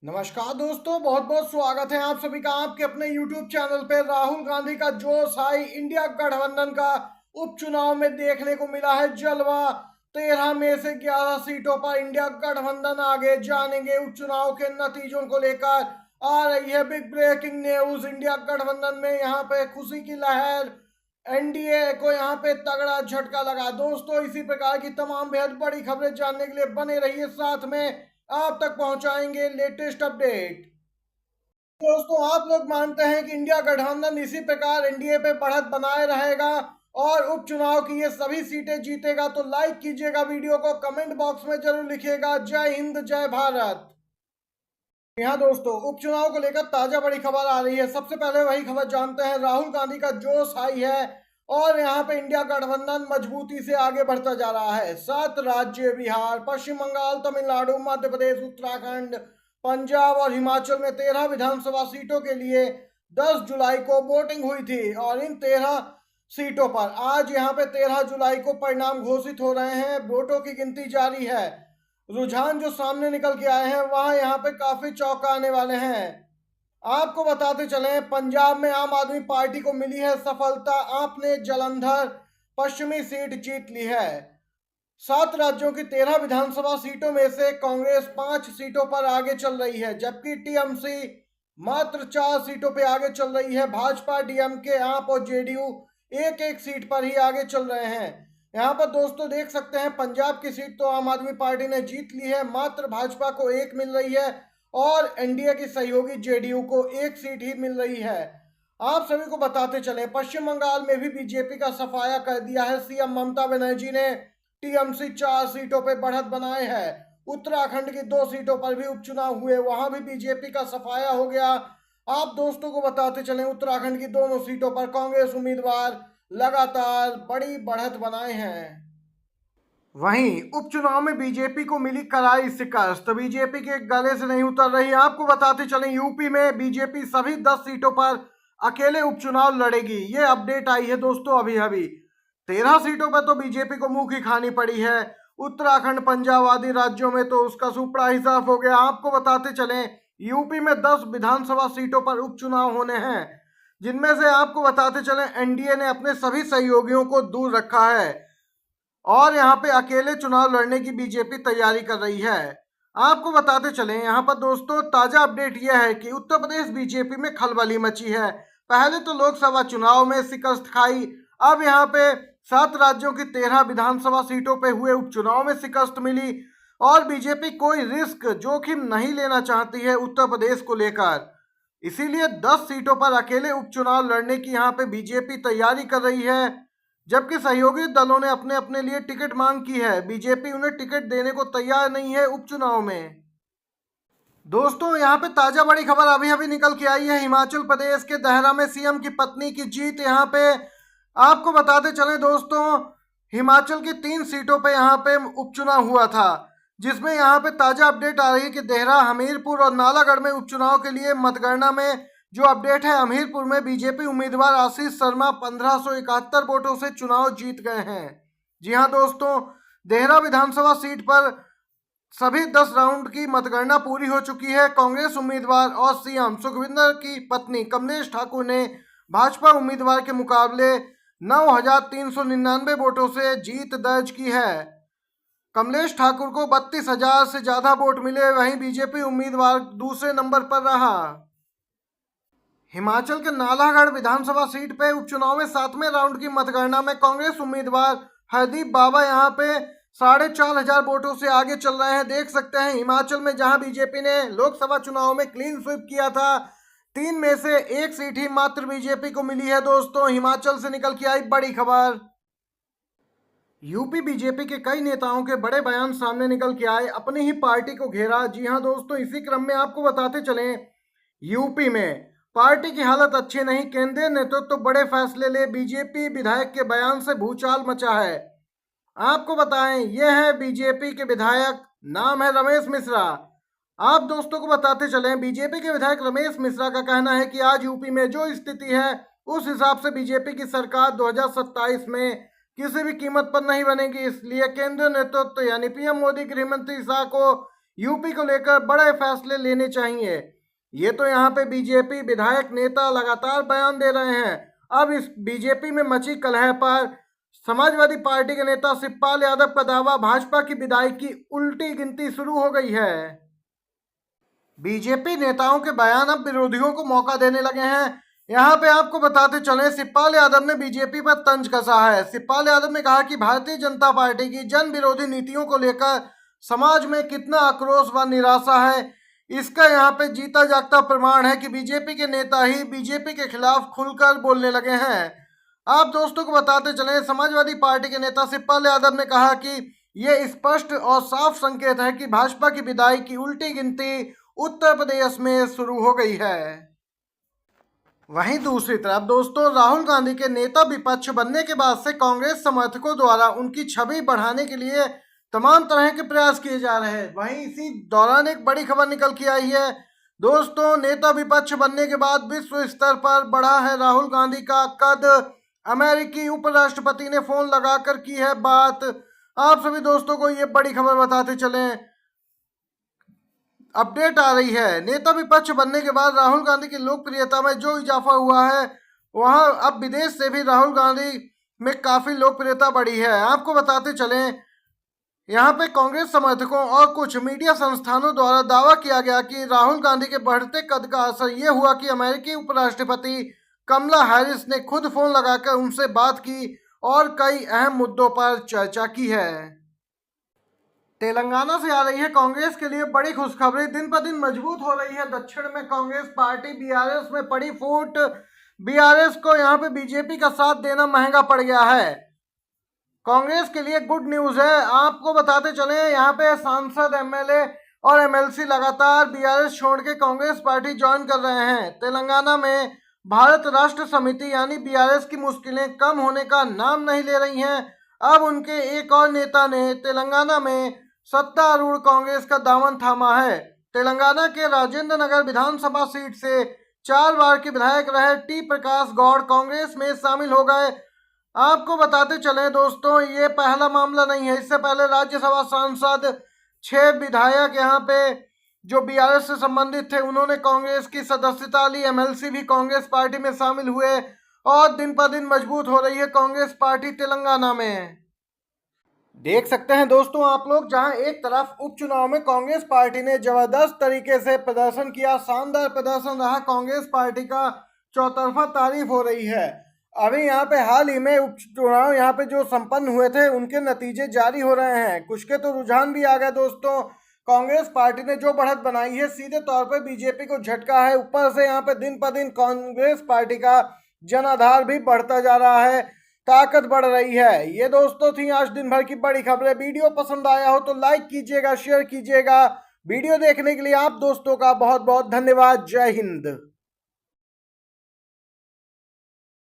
नमस्कार दोस्तों, बहुत बहुत स्वागत है आप सभी का आपके अपने YouTube चैनल पे। राहुल गांधी का जोश हाई, इंडिया गठबंधन का उपचुनाव में देखने को मिला है जलवा। 13 में से 11 सीटों पर इंडिया गठबंधन आगे। जानेंगे उपचुनाव के नतीजों को लेकर आ रही है बिग ब्रेकिंग न्यूज। इंडिया गठबंधन में यहाँ पे खुशी की लहर, एनडीए को यहाँ पे तगड़ा झटका लगा। दोस्तों, इसी प्रकार की तमाम बेहद बड़ी खबरें जानने के लिए बने रहिए साथ में, आप तक पहुंचाएंगे लेटेस्ट अपडेट। दोस्तों, आप लोग मानते हैं कि इंडिया गठबंधन इसी प्रकार एनडीए पे बढ़त बनाए रहेगा और उपचुनाव की ये सभी सीटें जीतेगा? तो लाइक कीजिएगा वीडियो को, कमेंट बॉक्स में जरूर लिखिएगा जय हिंद जय भारत। यहाँ दोस्तों, उपचुनाव को लेकर ताजा बड़ी खबर आ रही है। सबसे पहले वही खबर जानते हैं। राहुल गांधी का जोश हाई है और यहाँ पे इंडिया गठबंधन मजबूती से आगे बढ़ता जा रहा है। 7 राज्य बिहार, पश्चिम बंगाल, तमिलनाडु, मध्य प्रदेश, उत्तराखंड, पंजाब और हिमाचल में 13 विधानसभा सीटों के लिए 10 जुलाई को वोटिंग हुई थी और इन 13 सीटों पर आज यहाँ पे 13 जुलाई को परिणाम घोषित हो रहे हैं। वोटों की गिनती जारी है। रुझान जो सामने निकल के आए हैं वह यहाँ पे काफी चौंकाने वाले हैं। आपको बताते चले, पंजाब में आम आदमी पार्टी को मिली है सफलता। आपने जलंधर पश्चिमी सीट जीत ली है। 7 राज्यों की 13 विधानसभा सीटों में से कांग्रेस 5 सीटों पर आगे चल रही है, जबकि टीएमसी मात्र 4 सीटों पर आगे चल रही है। भाजपा, डीएमके, आप और जेडीयू एक एक सीट पर ही आगे चल रहे हैं। यहाँ पर दोस्तों देख सकते हैं, पंजाब की सीट तो आम आदमी पार्टी ने जीत ली है, मात्र भाजपा को 1 मिल रही है और एनडीए की सहयोगी जेडीयू को 1 सीट ही मिल रही है। आप सभी को बताते चले, पश्चिम बंगाल में भी बीजेपी का सफाया कर दिया है। सीएम ममता बनर्जी ने टीएमसी 4 सीटों पर बढ़त बनाए है। उत्तराखंड की 2 सीटों पर भी उपचुनाव हुए, वहां भी बीजेपी का सफाया हो गया। आप दोस्तों को बताते चले, उत्तराखंड की दोनों सीटों पर कांग्रेस उम्मीदवार लगातार बड़ी बढ़त बनाए हैं। वहीं उपचुनाव में बीजेपी को मिली करारी शिकस्त, बीजेपी के गले से नहीं उतर रही। आपको बताते चलें, यूपी में बीजेपी सभी 10 सीटों पर अकेले उपचुनाव लड़ेगी। ये अपडेट आई है दोस्तों अभी अभी। 13 सीटों पर तो बीजेपी को मुंह की खानी पड़ी है। उत्तराखंड, पंजाब आदि राज्यों में तो उसका सुपड़ा ही साफ हो गया। आपको बताते चलें, यूपी में 10 विधानसभा सीटों पर उपचुनाव होने हैं, जिनमें से आपको बताते चलें एनडीए ने अपने सभी सहयोगियों को दूर रखा है और यहाँ पे अकेले चुनाव लड़ने की बीजेपी तैयारी कर रही है। आपको बताते चलें, यहाँ पर दोस्तों ताजा अपडेट यह है कि उत्तर प्रदेश बीजेपी में खलबली मची है। पहले तो लोकसभा चुनाव में शिकस्त खाई, अब यहाँ पे 7 राज्यों की 13 विधानसभा सीटों पे हुए उपचुनाव में शिकस्त मिली और बीजेपी कोई रिस्क जोखिम नहीं लेना चाहती है उत्तर प्रदेश को लेकर। इसीलिए 10 सीटों पर अकेले उपचुनाव लड़ने की यहाँ पे बीजेपी तैयारी कर रही है, जबकि सहयोगी दलों ने अपने अपने लिए टिकट मांग की है। बीजेपी उन्हें टिकट देने को तैयार नहीं है उपचुनाव में। दोस्तों, यहाँ पे ताजा बड़ी खबर अभी अभी निकल के आई है। हिमाचल प्रदेश के देहरा में सीएम की पत्नी की जीत। यहाँ पे आपको बताते चले दोस्तों, हिमाचल की 3 सीटों पे यहाँ पे उपचुनाव हुआ था, जिसमें यहाँ पे ताजा अपडेट आ रही है कि देहरा, हमीरपुर और नालागढ़ में उपचुनाव के लिए मतगणना में जो अपडेट है, हमीरपुर में बीजेपी उम्मीदवार आशीष शर्मा 1571 वोटों से चुनाव जीत गए हैं। जी हाँ दोस्तों, देहरा विधानसभा सीट पर सभी 10 राउंड की मतगणना पूरी हो चुकी है। कांग्रेस उम्मीदवार और सीएम सुखविंदर की पत्नी कमलेश ठाकुर ने भाजपा उम्मीदवार के मुकाबले 9,399 वोटों से जीत दर्ज की है। कमलेश ठाकुर को 32,000 से ज्यादा वोट मिले, वहीं बीजेपी उम्मीदवार दूसरे नंबर पर रहा। हिमाचल के नालागढ़ विधानसभा सीट पे उपचुनाव में 7वें राउंड की मतगणना में कांग्रेस उम्मीदवार हरदीप बाबा यहाँ पे 4,500 वोटों से आगे चल रहे हैं। देख सकते हैं, हिमाचल में जहां बीजेपी ने लोकसभा चुनाव में क्लीन स्वीप किया था, 3 में से 1 सीट ही मात्र बीजेपी को मिली है। दोस्तों, हिमाचल से निकल के आई बड़ी खबर। यूपी बीजेपी के कई नेताओं के बड़े बयान सामने निकल के आए, अपनी ही पार्टी को घेरा। जी हां दोस्तों, इसी क्रम में आपको बताते चलें, यूपी में पार्टी की हालत अच्छी नहीं, केंद्रीय नेतृत्व तो बड़े फैसले ले, बीजेपी विधायक के बयान से भूचाल मचा है। आपको बताएं, यह है बीजेपी के विधायक, नाम है रमेश मिश्रा। आप दोस्तों को बताते चलें, बीजेपी के विधायक रमेश मिश्रा का कहना है कि आज यूपी में जो स्थिति है, उस हिसाब से बीजेपी की सरकार 2027 में किसी भी कीमत पर नहीं बनेगी। इसलिए केंद्रीय नेतृत्व यानी पीएम मोदी, गृह मंत्री शाह को यूपी को लेकर बड़े फैसले लेने चाहिए। ये तो यहाँ पे बीजेपी विधायक नेता लगातार बयान दे रहे हैं। अब इस बीजेपी में मची कलह पर समाजवादी पार्टी के नेता शिवपाल यादव का दावा, भाजपा की विधायक की उल्टी गिनती शुरू हो गई है। बीजेपी नेताओं के बयान अब विरोधियों को मौका देने लगे हैं। यहाँ पे आपको बताते चले, शिवपाल यादव ने बीजेपी पर तंज कसा है। शिवपाल यादव ने कहा कि भारतीय जनता पार्टी की जन विरोधी नीतियों को लेकर समाज में कितना आक्रोश व निराशा है, इसका यहाँ पे जीता जागता प्रमाण है कि बीजेपी के नेता ही बीजेपी के खिलाफ खुलकर बोलने लगे हैं। आप दोस्तों को बताते चले, समाजवादी पार्टी के नेता शिवपाल यादव ने कहा कि ये स्पष्ट और साफ संकेत है कि भाजपा की विधायक की उल्टी गिनती उत्तर प्रदेश में शुरू हो गई है। वहीं दूसरी तरफ दोस्तों, राहुल गांधी के नेता विपक्ष बनने के बाद से कांग्रेस समर्थकों द्वारा उनकी छवि बढ़ाने के लिए तमाम तरह के प्रयास किए जा रहे हैं। वहीं इसी दौरान एक बड़ी खबर निकल के आई है दोस्तों, नेता विपक्ष बनने के बाद विश्व स्तर पर बढ़ा है राहुल गांधी का कद। अमेरिकी उपराष्ट्रपति ने फोन लगाकर की है बात। आप सभी दोस्तों को ये बड़ी खबर बताते चलें, अपडेट आ रही है। नेता विपक्ष बनने के बाद राहुल गांधी की लोकप्रियता में जो इजाफा हुआ है, वहां अब विदेश से भी राहुल गांधी में काफी लोकप्रियता बढ़ी है। आपको बताते चलें, यहाँ पे कांग्रेस समर्थकों और कुछ मीडिया संस्थानों द्वारा दावा किया गया कि राहुल गांधी के बढ़ते कद का असर ये हुआ कि अमेरिकी उपराष्ट्रपति कमला हैरिस ने खुद फोन लगाकर उनसे बात की और कई अहम मुद्दों पर चर्चा की है। तेलंगाना से आ रही है कांग्रेस के लिए बड़ी खुशखबरी। दिन पर दिन मजबूत हो रही है दक्षिण में कांग्रेस पार्टी। बीआरएस में पड़ी फूट, बीआरएस को यहाँ पे बीजेपी का साथ देना महंगा पड़ गया है। कांग्रेस के लिए गुड न्यूज है। आपको बताते चले, यहाँ पे सांसद, एमएलए और एमएलसी लगातार बीआरएस छोड़ के कांग्रेस पार्टी ज्वाइन कर रहे हैं। तेलंगाना में भारत राष्ट्र समिति यानी बीआरएस की मुश्किलें कम होने का नाम नहीं ले रही हैं। अब उनके एक और नेता ने तेलंगाना में सत्तारूढ़ कांग्रेस का दामन थामा है। तेलंगाना के राजेंद्र नगर विधानसभा सीट से 4 बार के विधायक रहे टी प्रकाश गौड़ कांग्रेस में शामिल हो गए। आपको बताते चले दोस्तों, ये पहला मामला नहीं है। इससे पहले राज्यसभा सांसद 6 विधायक यहाँ पे जो बीआरएस से संबंधित थे, उन्होंने कांग्रेस की सदस्यता ली। एमएलसी भी कांग्रेस पार्टी में शामिल हुए और दिन पर दिन मजबूत हो रही है कांग्रेस पार्टी तेलंगाना में। देख सकते हैं दोस्तों आप लोग, जहां एक तरफ उपचुनाव में कांग्रेस पार्टी ने जबरदस्त तरीके से प्रदर्शन किया, शानदार प्रदर्शन रहा कांग्रेस पार्टी का, चौतरफा तारीफ हो रही है। अभी यहाँ पे हाल ही में उपचुनाव यहाँ पे जो संपन्न हुए थे, उनके नतीजे जारी हो रहे हैं। कुछ के तो रुझान भी आ गए दोस्तों। कांग्रेस पार्टी ने जो बढ़त बनाई है, सीधे तौर पे बीजेपी को झटका है। ऊपर से यहाँ पे दिन पर दिन कांग्रेस पार्टी का जनाधार भी बढ़ता जा रहा है, ताकत बढ़ रही है। ये दोस्तों थी आज दिन भर की बड़ी खबरें। वीडियो पसंद आया हो तो लाइक कीजिएगा, शेयर कीजिएगा। वीडियो देखने के लिए आप दोस्तों का बहुत बहुत धन्यवाद। जय हिंद।